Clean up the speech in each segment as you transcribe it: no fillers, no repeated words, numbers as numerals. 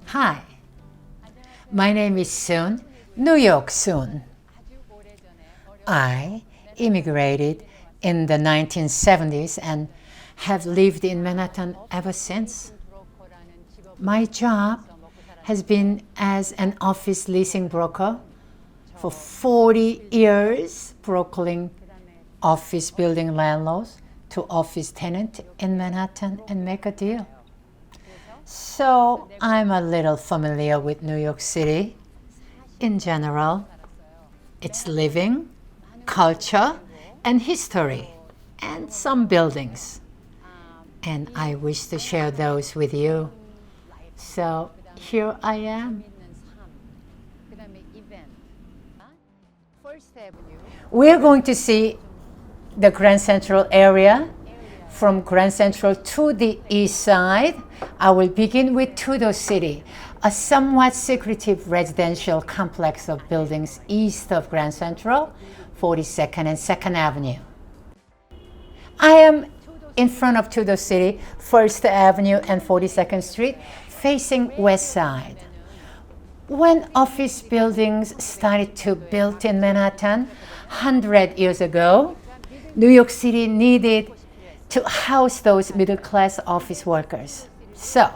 Hi, my name is Soon, New York Soon. I immigrated in the 1970s and have lived in Manhattan ever since. My job has been as an office leasing broker for 40 years, brokering office building landlords to office tenants in Manhattan and make a deal. So I'm a little familiar with New York City in general, its living, culture, and history, and some buildings. And I wish to share those with you. So here I am. We're going to see the Grand Central area. From Grand Central to the east side, I will begin with Tudor City, a somewhat secretive residential complex of buildings east of Grand Central, 42nd and 2nd Avenue. I am in front of Tudor City, 1st Avenue and 42nd Street, facing west side. When office buildings started to build in Manhattan 100 years ago, New York City needed to house those middle-class office workers. So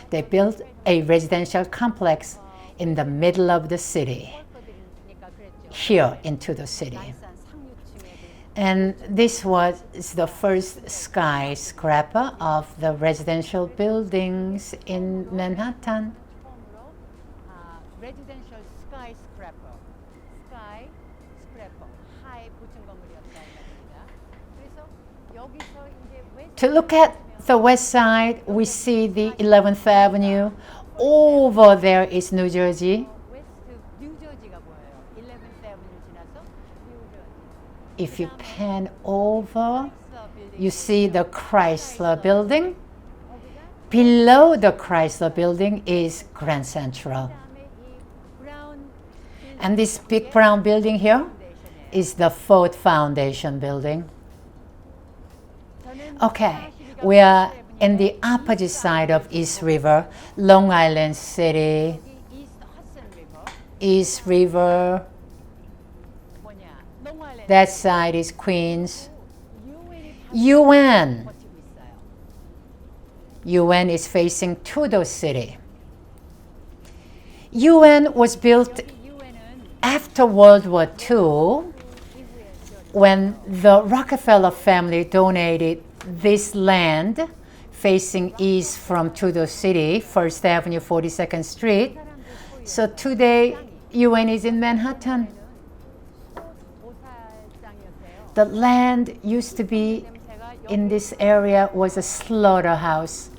they built a residential complex in the middle of the city, here in Tudor City. And this was the first skyscraper of the residential buildings in Manhattan. Residential skyscraper. To look at the west side, we see the 11th Avenue. Over there is New Jersey. If you pan over, you see the Chrysler Building. Below the Chrysler Building is Grand Central. And this big brown building here is the Ford Foundation Building. Okay, we are in the opposite side of East River, Long Island City, East River. That side is Queens. UN is facing Tudor City. UN was built after World War II, when the Rockefeller family donated this land facing east from Tudor City, 1st Avenue, 42nd Street. So today, UN is in Manhattan. The land used to be in this area was a slaughterhouse,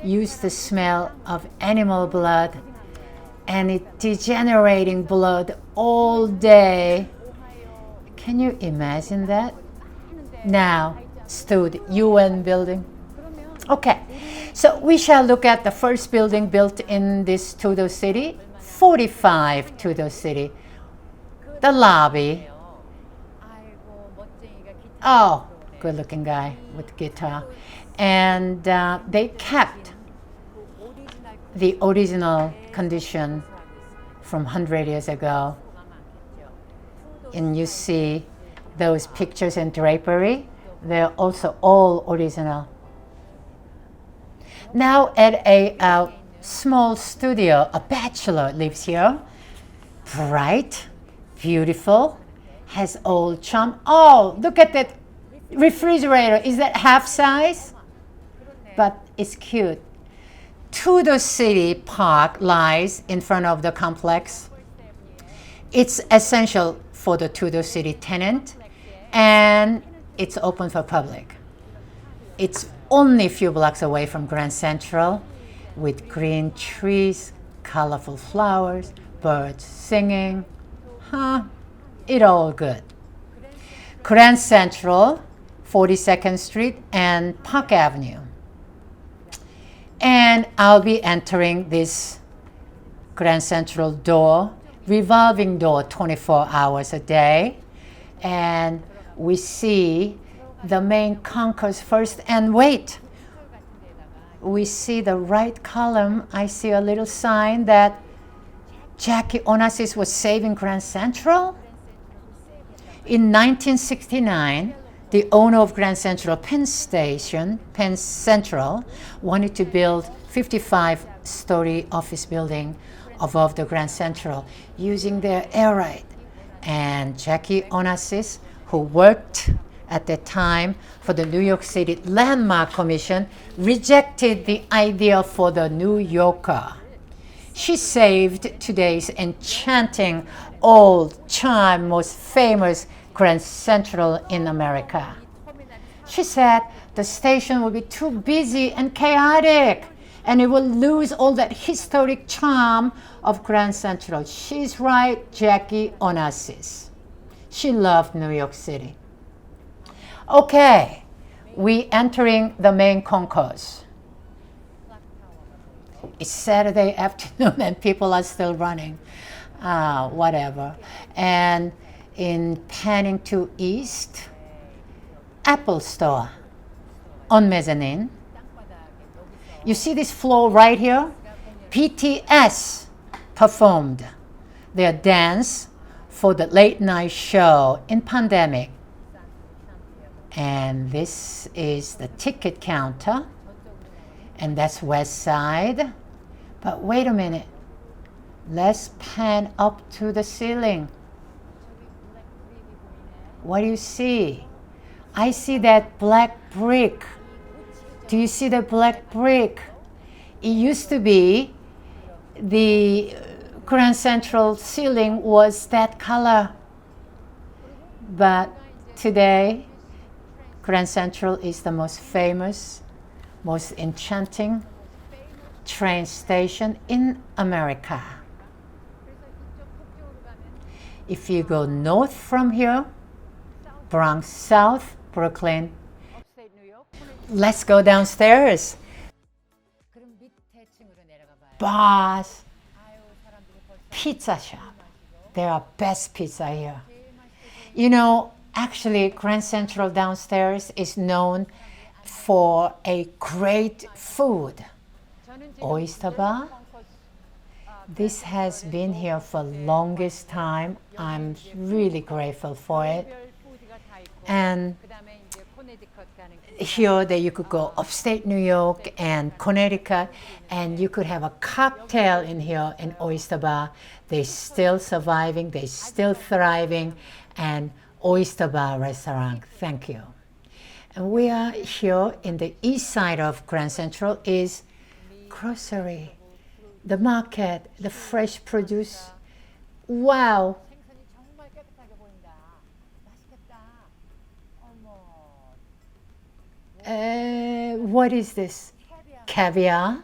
used to smell of animal blood, and it degenerating blood all day. Can you imagine that? Now stood UN building. Okay, so we shall look at the first building built in this Tudor City, 45 Tudor City. The lobby. Oh, good looking guy with guitar. And they kept the original condition from 100 years ago. And you see those pictures and drapery, they're also all original. Now at a small studio, a bachelor lives here. Bright, beautiful, has old charm. Oh, look at that refrigerator. Is that half size? But it's cute. Tudor City Park lies in front of the complex. It's essential for the Tudor City tenant, and it's open for public. It's only a few blocks away from Grand Central, with green trees, colorful flowers, birds singing. It all good. Grand Central, 42nd Street and Park Avenue. And I'll be entering this Grand Central door, revolving door 24 hours a day. And we see the main Concourse first. And wait, we see the right column, I see a little sign that Jacky Onassis was saving Grand Central. In 1969, the owner of Grand Central Penn Station, Penn Central, wanted to build 55-story office building above the Grand Central using their air right. And Jacky Onassis, who worked at the time for the New York City Landmark Commission, rejected the idea for the New Yorker. She saved today's enchanting, old, charm, most famous Grand Central in America. She said the station would be too busy and chaotic, and it will lose all that historic charm of Grand Central. She's right, Jacky Onassis. She loved New York City. Okay, we entering the main concourse. It's Saturday afternoon and people are still running. Whatever. And in panning to east, Apple store on mezzanine. You see this floor right here? BTS performed their dance for the late night show in pandemic. And this is the ticket counter. And that's west side. But wait a minute. Let's pan up to the ceiling. What do you see? I see that black brick. Do you see the black brick? It used to be the Grand Central ceiling was that color. But today, Grand Central is the most famous, most enchanting train station in America. If you go north from here, Bronx South, Brooklyn, let's go downstairs. Bars, pizza shop. There are best pizza here. You know, actually, Grand Central downstairs is known for a great food. Oyster bar. This has been here for longest time. I'm really grateful for it. And here that you could go upstate New York and Connecticut and you could have a cocktail in here in Oyster Bar. They're still surviving, they're still thriving, and Oyster Bar restaurant, thank you. And we are here in the east side of Grand Central is grocery, the market, the fresh produce. Wow. What is this? Caviar.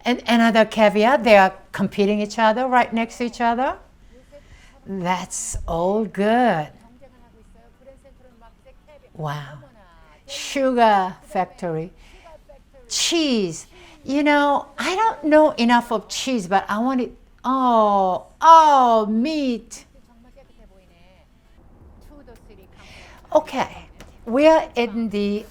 And another caviar. They are competing each other right next to each other. That's all good. Wow. Sugar factory. Cheese. You know, I don't know enough of cheese, but I want it. Oh, meat. Okay. We are in the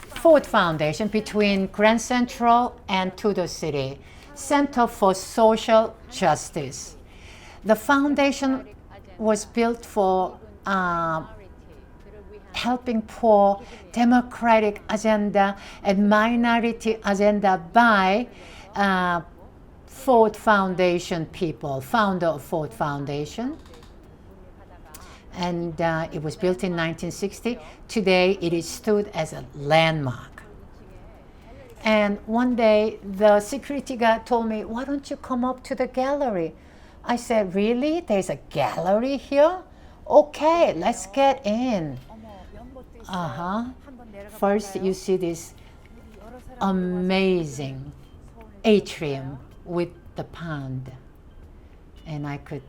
Ford Foundation between Grand Central and Tudor City, Center for Social Justice. The foundation was built for helping poor, democratic agenda and minority agenda by Ford Foundation people, founder of Ford Foundation. And it was built in 1960. Today, it is stood as a landmark. And one day, the security guard told me, why don't you come up to the gallery? I said, really? There's a gallery here? Okay, let's get in. First, you see this amazing atrium with the pond. And I could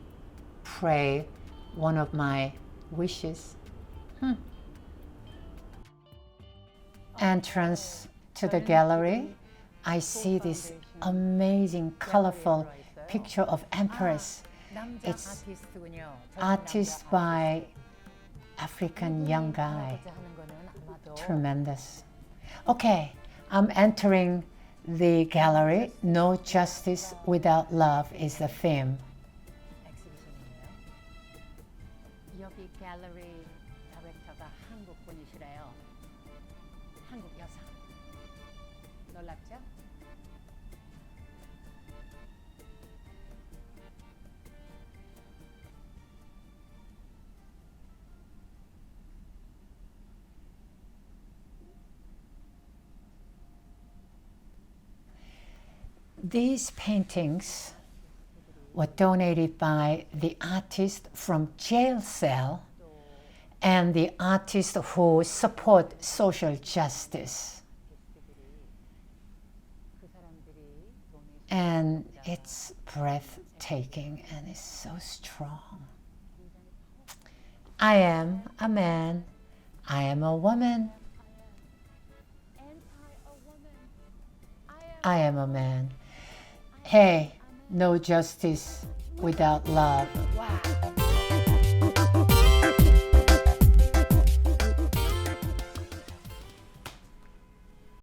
pray one of my wishes. Entrance to the gallery, I see this amazing, colorful picture of Empress. It's artist by African young guy. Tremendous. Okay, I'm entering the gallery. No justice without love is the theme. 여기 갤러리 다이렉터가 한국 분이시래요. 한국 여사. 놀랍죠? These paintings were donated by the artist from jail cell and the artists who support social justice. And it's breathtaking and it's so strong. I am a man. I am a woman. I am a man. Hey, no justice without love. Wow.